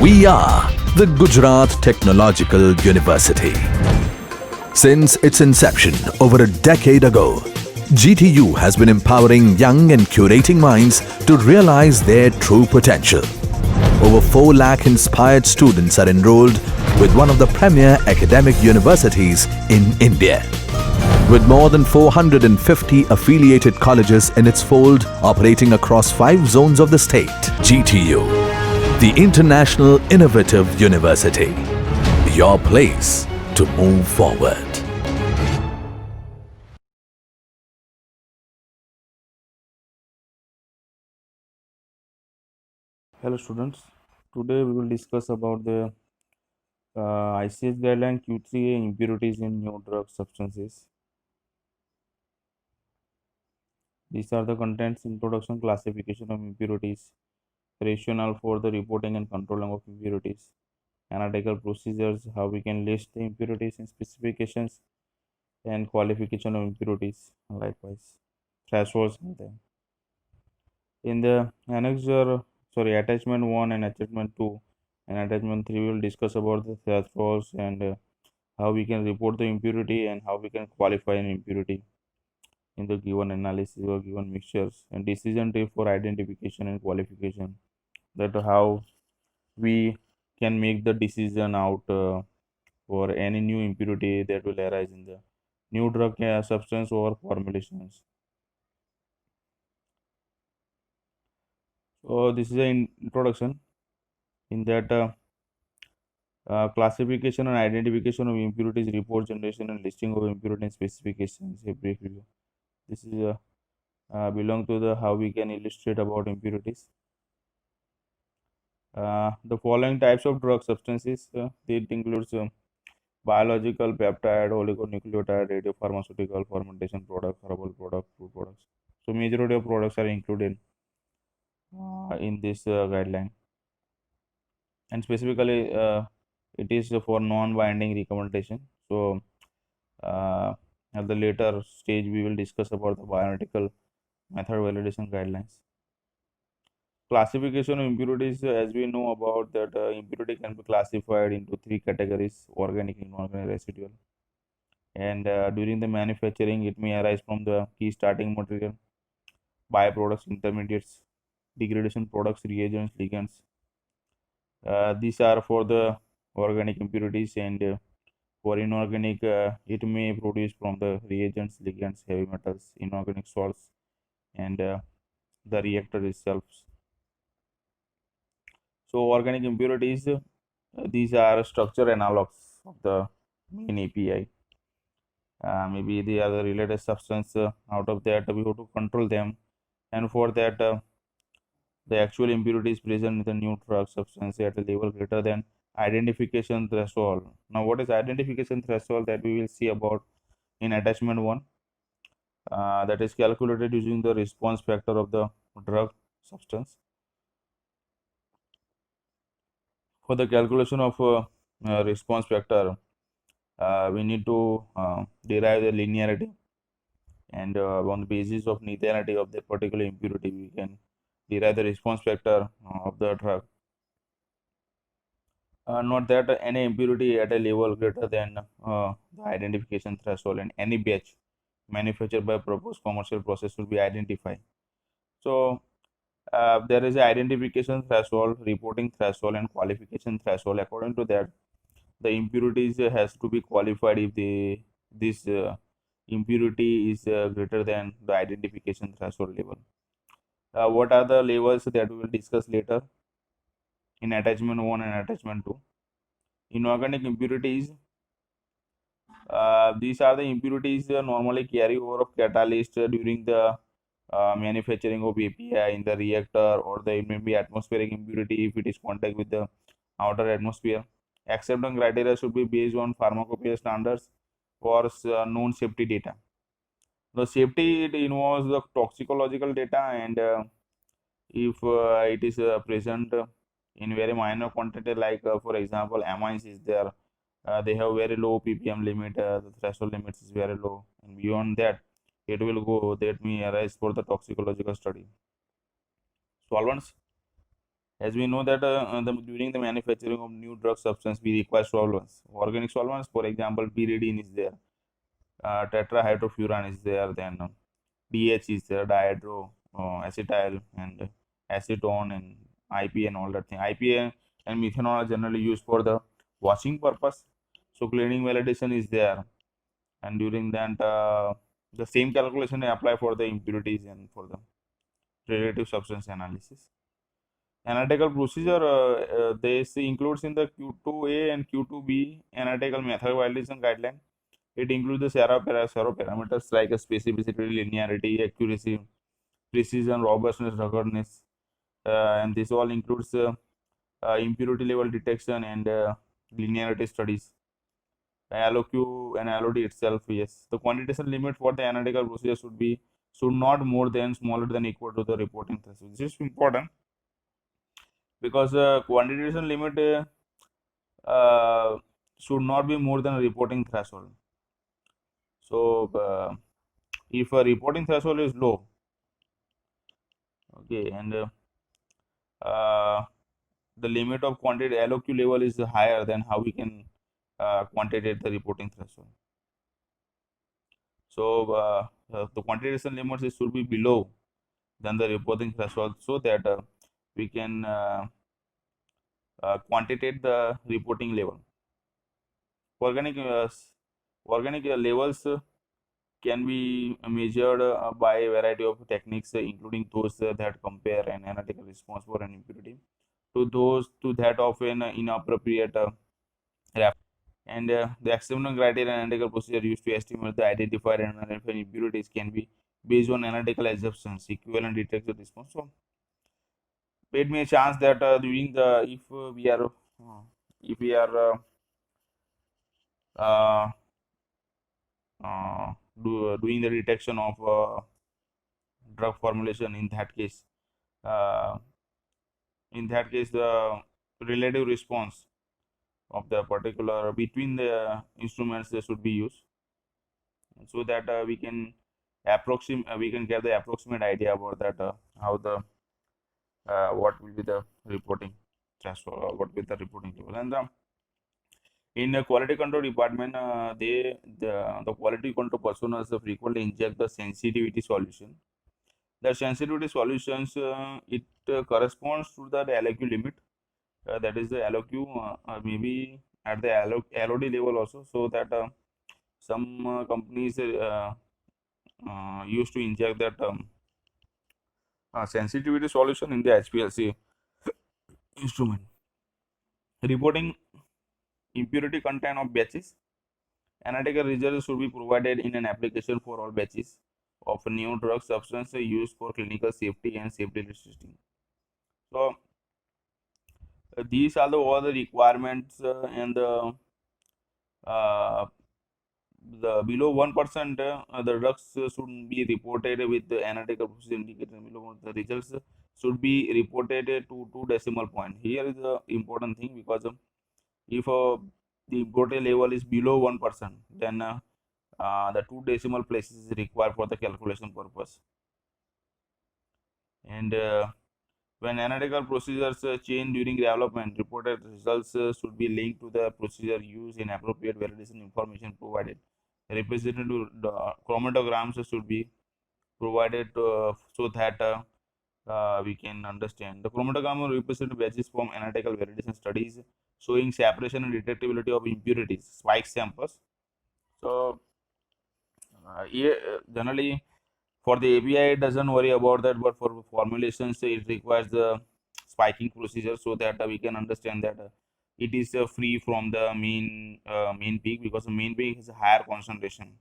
We are the Gujarat Technological University. Since its inception over a decade ago, GTU has been empowering young and curating minds to realize their true potential. Over 4 lakh inspired students are enrolled with one of the premier academic universities in India. With more than 450 affiliated colleges in its fold operating across 5 zones of the state, GTU, the International Innovative University, your place to move forward. Hello students, today we will discuss about the ICH guideline Q3A impurities in new drug substances. These are the contents: introduction, classification of impurities, rationale for the reporting and controlling of impurities, analytical procedures, how we can list the impurities in specifications, and qualification of impurities, likewise thresholds. And then in the annexure, sorry, attachment 1 and attachment 2 and attachment 3, we will discuss about the thresholds and how we can report the impurity and how we can qualify an impurity in the given analysis or given mixtures, and decision tree for identification and qualification, that how we can make the decision out for any new impurity that will arise in the new drug substance or formulations. So this is an introduction. In that classification and identification of impurities, report generation and listing of impurity and specifications, a brief review. This is belong to the how we can illustrate about impurities. The following types of drug substances, it includes biological, peptide, oligonucleotide, radiopharmaceutical, fermentation product, herbal product, food products. So majority of products are included in this guideline, and specifically it is for non-binding recommendation. So at the later stage we will discuss about the bioanalytical method validation guidelines. Classification of impurities, as we know about that, impurity can be classified into 3 categories: organic, inorganic, residual. And during the manufacturing, it may arise from the key starting material, byproducts, intermediates, degradation products, reagents, ligands. These are for the organic impurities, and for inorganic, it may produce from the reagents, ligands, heavy metals, inorganic salts, and the reactor itself. So organic impurities, these are structure analogs of the main API. Maybe they are the related substance. Out of that, we have to control them, and for that, the actual impurities present in the new drug substance at a level greater than identification threshold. Now, what is identification threshold? That we will see about in attachment 1. That is calculated using the response factor of the drug substance. For the calculation of response factor, we need to derive the linearity, and on the basis of lethality of the particular impurity, we can derive the response factor of the drug. Note that any impurity at a level greater than the identification threshold in any batch manufactured by proposed commercial process will be identified. So there is a identification threshold, reporting threshold, and qualification threshold. According to that, the impurities has to be qualified if this impurity is greater than the identification threshold level. What are the levels that we will discuss later in attachment 1 and attachment 2? Inorganic impurities, these are the impurities normally carry over of catalyst during the manufacturing of API in the reactor, or the it may be atmospheric impurity if it is contact with the outer atmosphere. Acceptance criteria should be based on pharmacopoeia standards or known safety data. The safety, it involves the toxicological data, and if it is present in very minor quantity, like for example amines is there, they have very low ppm limit, the threshold limits is very low, and beyond that it will go, that may arise for the toxicological study. Solvents, As we know that during the manufacturing of new drug substance, we require solvents. Organic solvents, for example, pyridine is there, tetrahydrofuran is there, then DH is there, dihydro, acetyl, and acetone, and IPA, and all that thing. IPA and methanol are generally used for the washing purpose. So cleaning validation is there, and during that, the same calculation apply for the impurities and for the relative substance analysis. Analytical procedure, this includes in the Q2A and Q2B analytical method validation guideline. It includes the several parameters like specificity, linearity, accuracy, precision, robustness, ruggedness, and this all includes impurity level detection and linearity studies. LOQ and LOD itself, yes. The quantitation limit for the analytical procedure should not more than smaller than equal to the reporting threshold. This is important because quantitation limit should not be more than a reporting threshold. So if a reporting threshold is low, okay, and the limit of quantity LOQ level is higher, than how we can quantitate the reporting threshold. So the quantitation limits should be below than the reporting threshold, so that we can quantitate the reporting level. Organic levels can be measured by a variety of techniques, including those that compare an analytical response for an impurity to that of an inappropriate and the external criteria and analytical procedure used to estimate the identified and unidentified impurities can be based on analytical assumptions, equivalent detector response. So it may chance that during the if we are uh, doing the detection of drug formulation, uh, in that case the relative response of the particular between the instruments should be used, so that we can get the approximate idea about that how the what will be the reporting threshold, or what will be the reporting level. And in the quality control department, the quality control personnel frequently inject the sensitivity solution. The sensitivity solutions, it corresponds to the LOQ limit, that is the LOQ, maybe at the LOD level also, so that some companies used to inject that sensitivity solution in the HPLC instrument. Reporting impurity content of batches. Analytical results should be provided in an application for all batches of new drug substance used for clinical safety and safety testing. So these are all the requirements, and uh, the below 1%, the drugs should be reported with the analytical procedure indicator below. The results should be reported to 2 decimal point. Here is the important thing, because if the protein level is below 1%, then the 2 decimal places is required for the calculation purpose. And when analytical procedures change during development, reported results should be linked to the procedure used in appropriate validation information provided. Representative chromatograms should be provided so that we can understand. The chromatogram represent batches from analytical validation studies showing separation and detectability of impurities, spike samples. So, generally, for the API, it doesn't worry about that, but for formulations, it requires the spiking procedure, so that we can understand that it is free from the main peak, because the main peak is a higher concentration,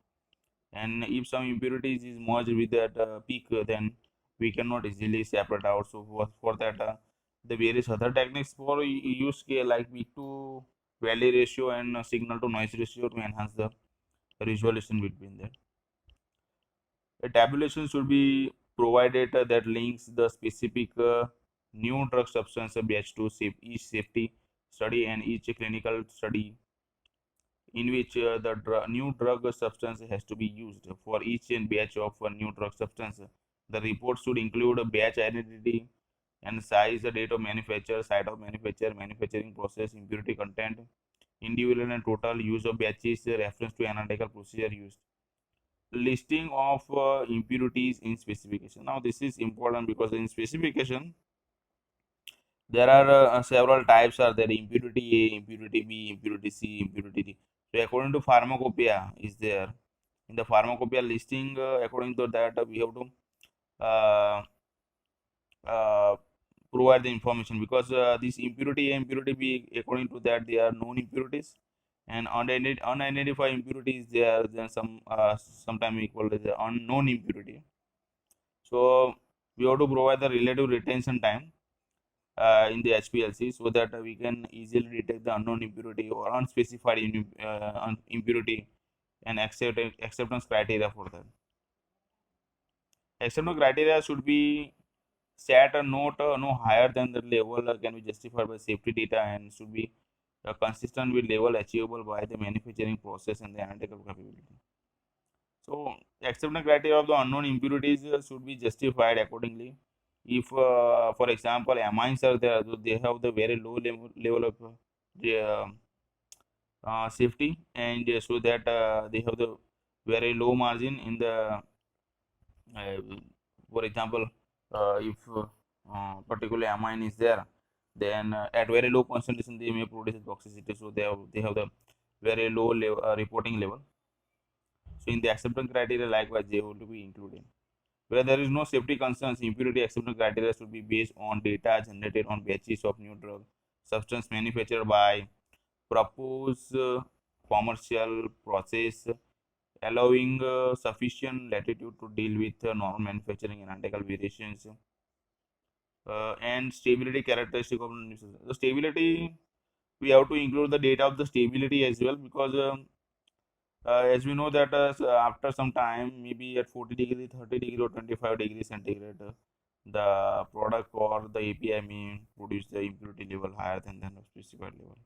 and if some impurities is merged with that peak, then we cannot easily separate out. So for that, the various other techniques for use scale, like peak to valley ratio and signal to noise ratio, to enhance the resolution between them. A tabulation should be provided that links the specific new drug substance batch to each safety study and each clinical study in which the new drug substance has to be used. For each batch of a new drug substance, the report should include a batch identity, and size, the date of manufacture, site of manufacture, manufacturing process, impurity content, individual and total, use of batches, reference to analytical procedure used, listing of impurities in specification. Now this is important because in specification there are several types are there: impurity A, impurity B, impurity C, impurity D. So according to pharmacopoeia is there. In the pharmacopoeia listing, according to that, we have to uh, uh, provide the information, because this impurity A, impurity B, according to that, they are known impurities, and unidentified impurities, they are then sometimes equal to the unknown impurity. So we have to provide the relative retention time in the HPLC, so that we can easily detect the unknown impurity or unspecified impurity, and acceptance criteria for that. Acceptance criteria should be set a note no higher than the level can be justified by safety data, and should be consistent with level achievable by the manufacturing process and the analytical capability. So acceptance criteria of the unknown impurities should be justified accordingly. If, for example, amines are there, so they have the very low level of the safety, and so that they have the very low margin in the, uh, for example, if particular amine is there, then at very low concentration they may produce toxicity. So they have the very low reporting level. So in the acceptance criteria, likewise, they will be included. Where there is no safety concerns, impurity acceptance criteria should be based on data generated on batches of new drug substance manufactured by proposed commercial process, allowing sufficient latitude to deal with normal manufacturing and analytical variations, and stability characteristic of the stability. We have to include the data of the stability as well, because as we know that after some time, maybe at 40 degree, 30 degree, or 25 degree centigrade, the product or the API may produce the impurity level higher than the specified level.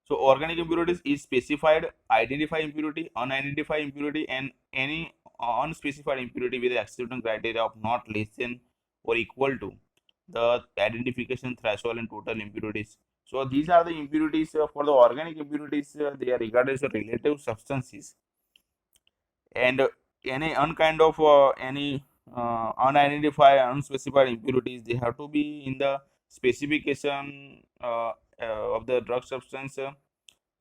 So organic impurities is specified, identify impurity, unidentified impurity, and any unspecified impurity with the acceptance criteria of not less than or equal to the identification threshold and total impurities. So these are the impurities for the organic impurities. They are regarded as relative substances, and any unkind of any unidentified, unspecified impurities, they have to be in the specification of the drug substance,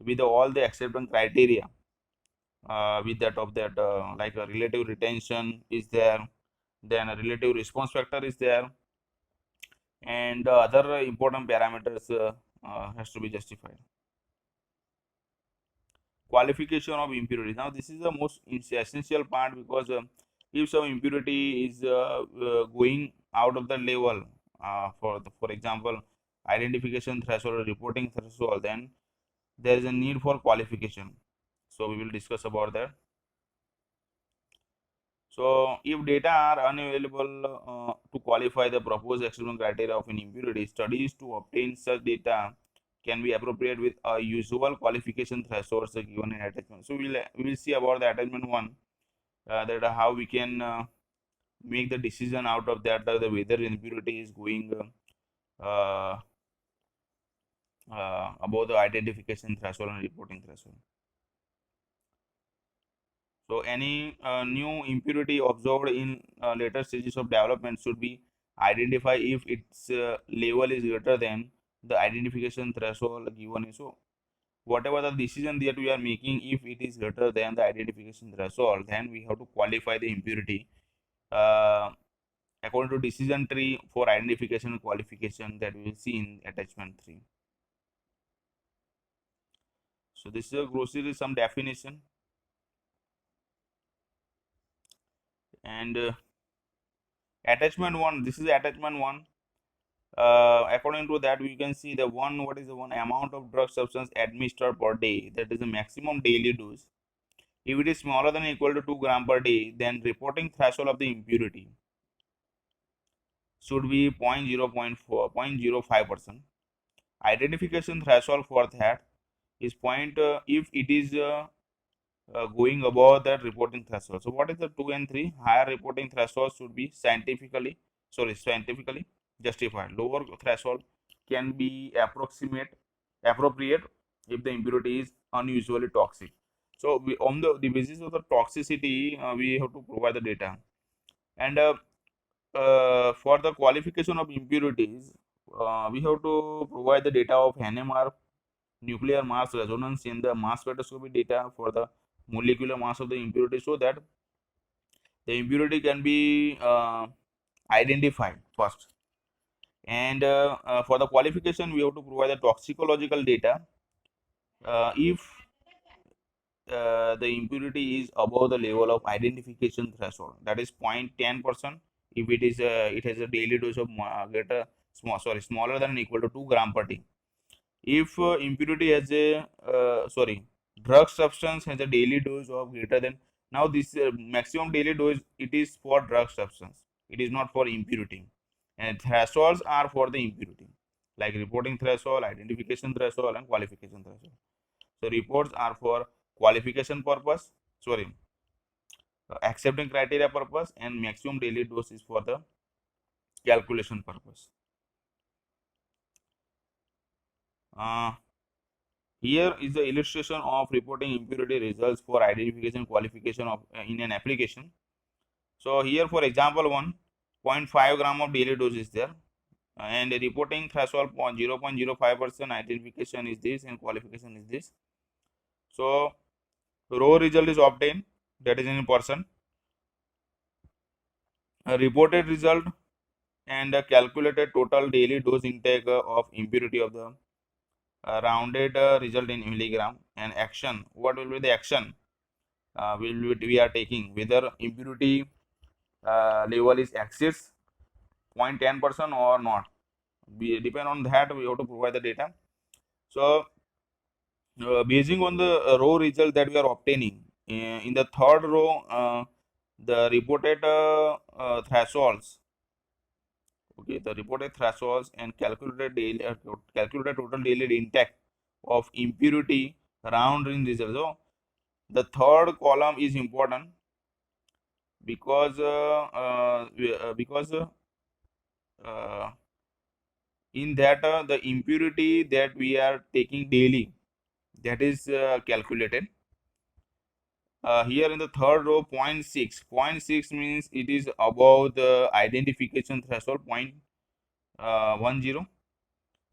with all the acceptance criteria, with that of that, like a relative retention is there, then a relative response factor is there, and other important parameters has to be justified. Qualification of impurities. Now this is the most essential part, because if some impurity is going out of the level, for example, identification threshold or reporting threshold, then there is a need for qualification. So we will discuss about that. So if data are unavailable to qualify the proposed exclusion criteria of an impurity, studies to obtain such data can be appropriate with a usual qualification thresholds given in attachment. So we will see about the attachment one, that how we can make the decision out of that, the whether impurity is going uh, above the identification threshold and reporting threshold. So any new impurity observed in later stages of development should be identified if its level is greater than the identification threshold given. So whatever the decision that we are making, if it is greater than the identification threshold, then we have to qualify the impurity uh, according to decision tree for identification and qualification that we will see in attachment 3. So this is a grossly some definition, and attachment 1, this is attachment 1. According to that, we can see the one, what is the one amount of drug substance administered per day, that is the maximum daily dose. If it is smaller than or equal to 2 gram per day, then reporting threshold of the impurity should be 0.05%. Identification threshold for that is if it is going above that reporting threshold. So what is the 2 and 3? Higher reporting threshold should be scientifically scientifically justified. Lower threshold can be appropriate if the impurity is unusually toxic. So we, on the basis of the toxicity, we have to provide the data. And for the qualification of impurities, we have to provide the data of NMR, nuclear mass resonance, in the mass spectroscopy data for the molecular mass of the impurity, so that the impurity can be identified first. And for the qualification, we have to provide the toxicological data. If the impurity is above the level of identification threshold, that is 0.10%. If it is it has a daily dose of smaller than or equal to 2 gram per day. If impurity has a drug substance has a daily dose of greater than, now this maximum daily dose, it is for drug substance, it is not for impurity. And thresholds are for the impurity, like reporting threshold, identification threshold, and qualification threshold. So reports are for qualification purpose, accepting criteria purpose, and maximum daily dose is for the calculation purpose. Here is the illustration of reporting impurity results for identification qualification of in an application. So here, for example, 1.5 gram of daily dose is there, and the reporting threshold 0.05%, identification is this, and qualification is this. So raw result is obtained, that is in percent. A reported result and a calculated total daily dose intake of impurity of the rounded result in milligram. And action, what will be the action we are taking, whether impurity level is exceeds 0.10% or not. We depend on that, we have to provide the data. So basing on the row result that we are obtaining, in the third row, the reported thresholds, okay, the reported thresholds and calculated total daily intake of impurity round in result. So the third column is important because in that the impurity that we are taking daily, that is calculated. Here in the third row, 0.6 means it is above the identification threshold 0.10,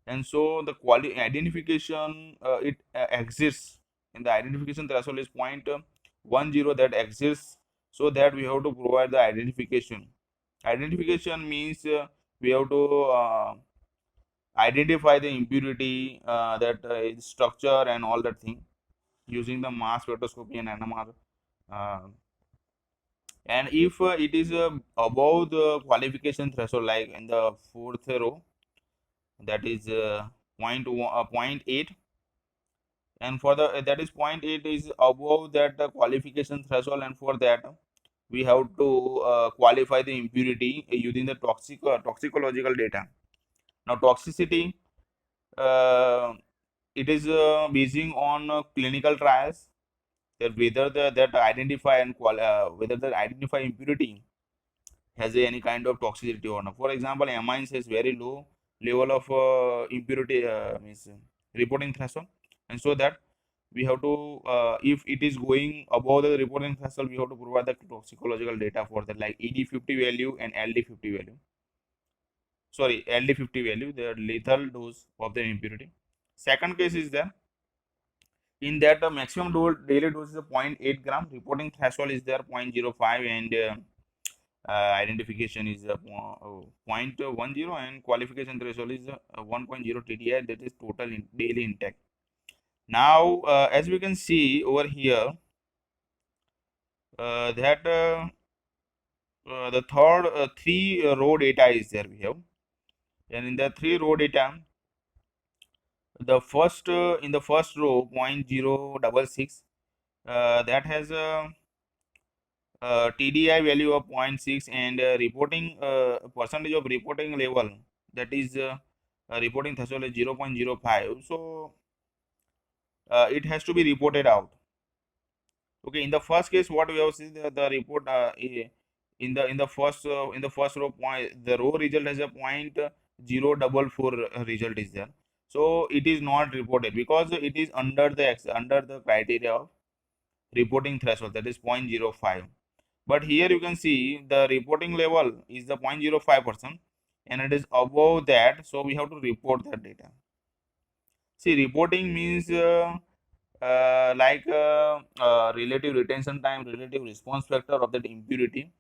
and so the quality identification it exists in the identification threshold is 0.10, that exists, so that we have to provide the identification. Identification means we have to identify the impurity, that its structure and all that thing, using the mass spectroscopy and NMR. And if it is above the qualification threshold, like in the fourth row, that is 0.8, and for the that is 0.8 is above that qualification threshold, and for that we have to qualify the impurity using the toxicological data. Now toxicity, it is basing on clinical trials, that whether that identify and whether the identify impurity has any kind of toxicity or not. For example, amines has very low level of impurity, means reporting threshold, and so that we have to if it is going above the reporting threshold, we have to provide the toxicological data for that, like ED50 value and LD50 value. LD50 value, the lethal dose of the impurity. Second case is there, in that the maximum daily dose is a 0.8 gram, reporting threshold is there 0.05, and identification is 0.10, and qualification threshold is 1.0 TDI, that is total daily intake. Now as we can see over here, that the third three row data is there we have, and in the 3 row data, the first in the first row 0.066, that has a TDI value of 0.6, and reporting percentage of reporting level, that is reporting threshold is 0.05. So it has to be reported out. Okay, in the first case, what we have seen, the report in the first row point, the row result has a 0.044 result is there. So it is not reported because it is under the criteria of reporting threshold, that is 0.05. But here you can see the reporting level is the 0.05% and it is above that, so we have to report that data. See, reporting means relative retention time, relative response factor of that impurity.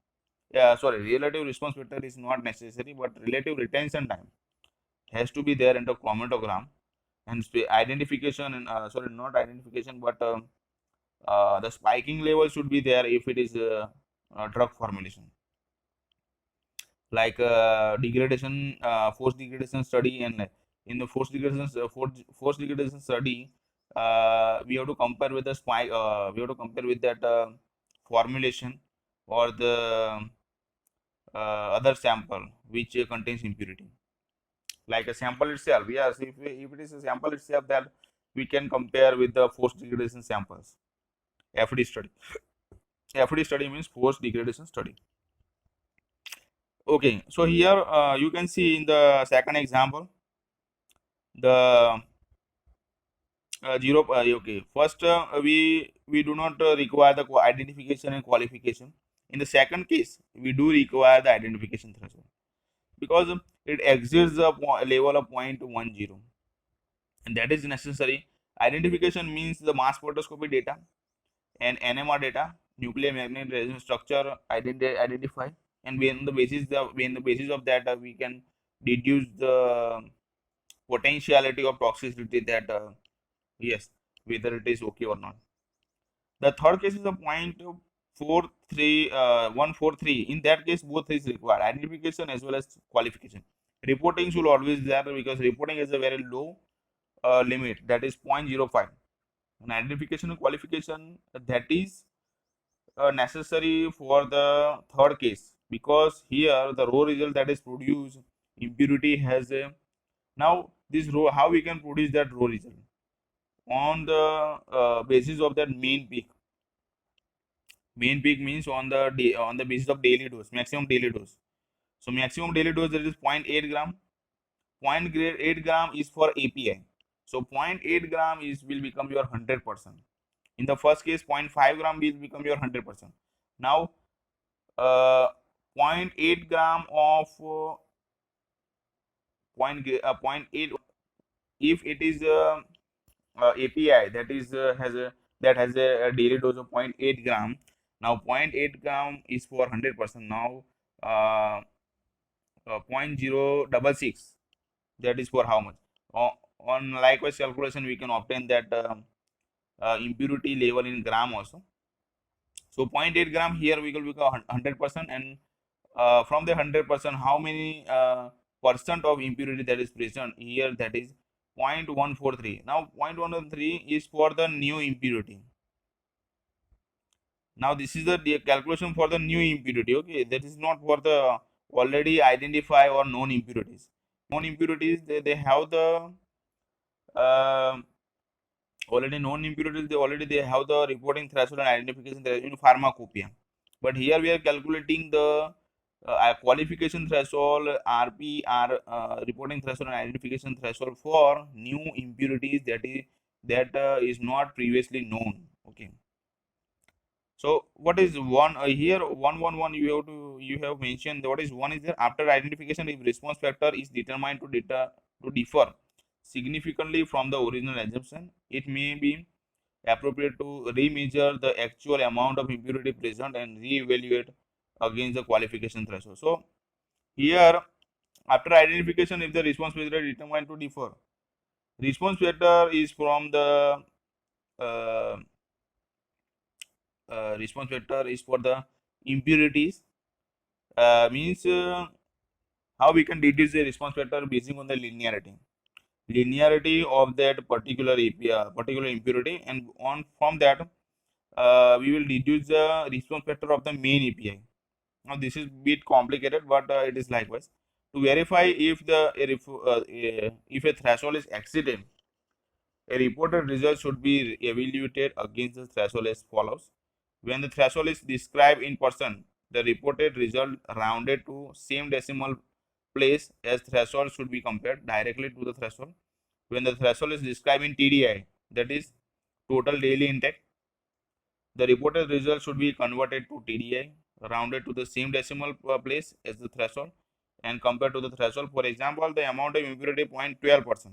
Sorry, relative response factor is not necessary, but relative retention time has to be there in the chromatogram, and identification and sorry, not identification, but the spiking level should be there if it is drug formulation, like degradation, force degradation study. And in the force degradation study, we have to compare with the spike. We have to compare with that formulation or the other sample which contains impurity, like a sample itself. Yes, if it is a sample itself, that we can compare with the force degradation samples. FD study. FD study means force degradation study. Okay, so here you can see in the second example the okay, first we do not require the identification and qualification. In the second case, we do require the identification threshold because it exceeds the level of 0.10, and that is necessary. Identification means the mass spectroscopy data and NMR data, nuclear magnetic resonance structure identify, and when the basis of that we can deduce the potentiality of toxicity, that yes, whether it is okay or not. The third case is a 143. In that case, both is required, identification as well as qualification. Reporting should always there because reporting is a very low limit, that is 0.05. And identification and qualification, that is necessary for the third case, because here the row result that is produced, impurity has a, now this row, how we can produce that row result on the basis of that mean peak. Mean peak means on the basis of daily dose, maximum daily dose. So maximum daily dose, that is 0.8 gram. 0.8 gram is for API. So 0.8 gram will become your 100%. In the first case, 0.5 gram will become your 100%. Now, 0.8 gram of 0.8, if it is API that is has a daily dose of 0.8 gram. Now 0.8 gram is for 100%. Now 0.066, that is for how much? On likewise calculation, we can obtain that impurity level in gram also. So 0.8 gram here we will become 100%, and from the 100%, how many percent of impurity that is present here, that is 0.143. Now 0.113 is for the new impurity. Now this is the calculation for the new impurity. Okay, that is not for the already identified or known impurities. Known impurities, they have the already known impurities, they have the reporting threshold and identification threshold in pharmacopoeia. But here we are calculating the qualification threshold, RPR, reporting threshold and identification threshold for new impurities that is not previously known. Okay. So what is one here 111, you have mentioned what is one is there after identification, if response factor is determined to differ significantly from the original assumption, it may be appropriate to remeasure the actual amount of impurity present and reevaluate against the qualification threshold. So here, after identification, if the response factor is determined to differ, response factor is from the uh, response factor is for the impurities, means how we can deduce the response factor based on the linearity of that particular API, particular impurity, and on from that we will deduce the response factor of the main API. Now this is bit complicated, but it is likewise. To verify if if a threshold is exceeded, a reported result should be evaluated against the threshold as follows. When the threshold is described in percent, the reported result rounded to same decimal place as threshold should be compared directly to the threshold. When the threshold is described in TDI, that is total daily intake, the reported result should be converted to TDI, rounded to the same decimal place as the threshold, and compared to the threshold. For example, the amount of impurity 0.12%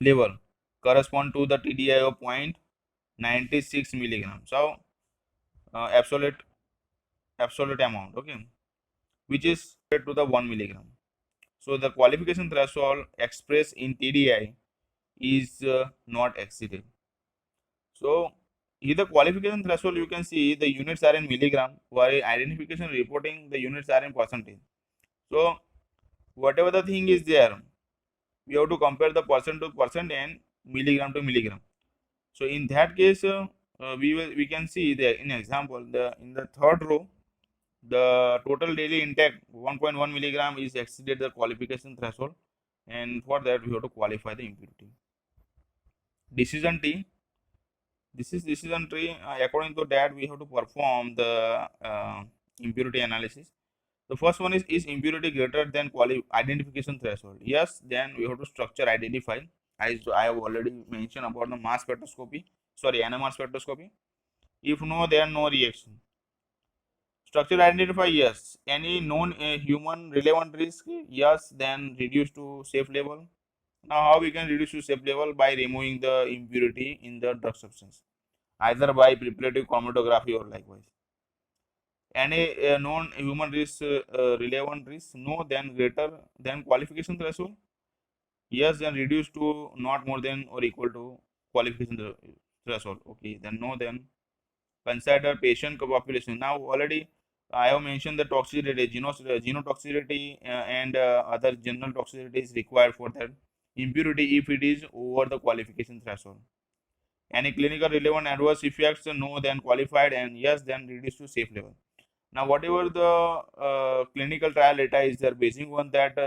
level correspond to the TDI of 0.96 milligram. So absolute amount, okay, which is to the 1 milligram. So the qualification threshold expressed in TDI is not exceeded. So here the qualification threshold, you can see the units are in milligram, while identification reporting the units are in percentage. So whatever the thing is there, we have to compare the percent to percent and milligram to milligram. So in that case, we can see the in example in the third row, the total daily intake 1.1 milligram is exceeded the qualification threshold, and for that we have to qualify the impurity. Decision tree. This is decision tree. According to that, we have to perform the impurity analysis. The first one is impurity greater than identification threshold? Yes, then we have to structure identify. As I have already mentioned about the mass spectroscopy, sorry, NMR spectroscopy. If no, then no reaction. Structure identify, yes. Any known human relevant risk, yes, then reduce to safe level. Now, how we can reduce to safe level? By removing the impurity in the drug substance, either by preparative chromatography or likewise. Any known human risk, relevant risk, no, then greater than qualification threshold, yes, then reduce to not more than or equal to qualification threshold, okay, then no, then consider patient population. Now already I have mentioned the toxicity, genotoxicity and other general toxicity is required for that impurity if it is over the qualification threshold. Any clinical relevant adverse effects, no, then qualified, and yes, then reduced to safe level. Now, whatever the clinical trial data is there, basing on that,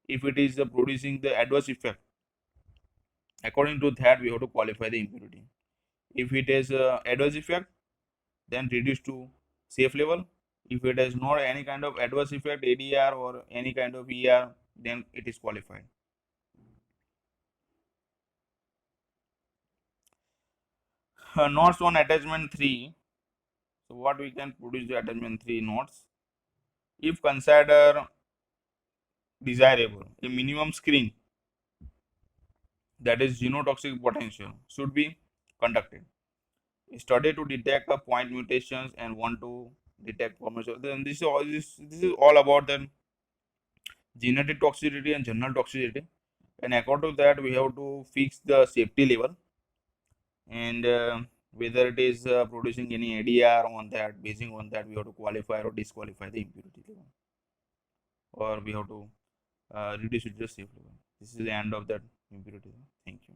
if it is producing the adverse effect, according to that, we have to qualify the impurity. If it is adverse effect, then reduce to safe level. If it has not any kind of adverse effect, ADR or any kind of ER, then it is qualified. Notes on attachment 3. So, what we can produce the attachment 3 notes? If consider desirable, a minimum screen, that is genotoxic potential, should be conducted. A study to detect a point mutations and one to detect formation. Then this is all about the genetic toxicity and general toxicity. And according to that, we have to fix the safety level and whether it is producing any ADR on that. Basing on that, we have to qualify or disqualify the impurity level, or we have to reduce it to safe level. This is the end of that impurity. Thank you.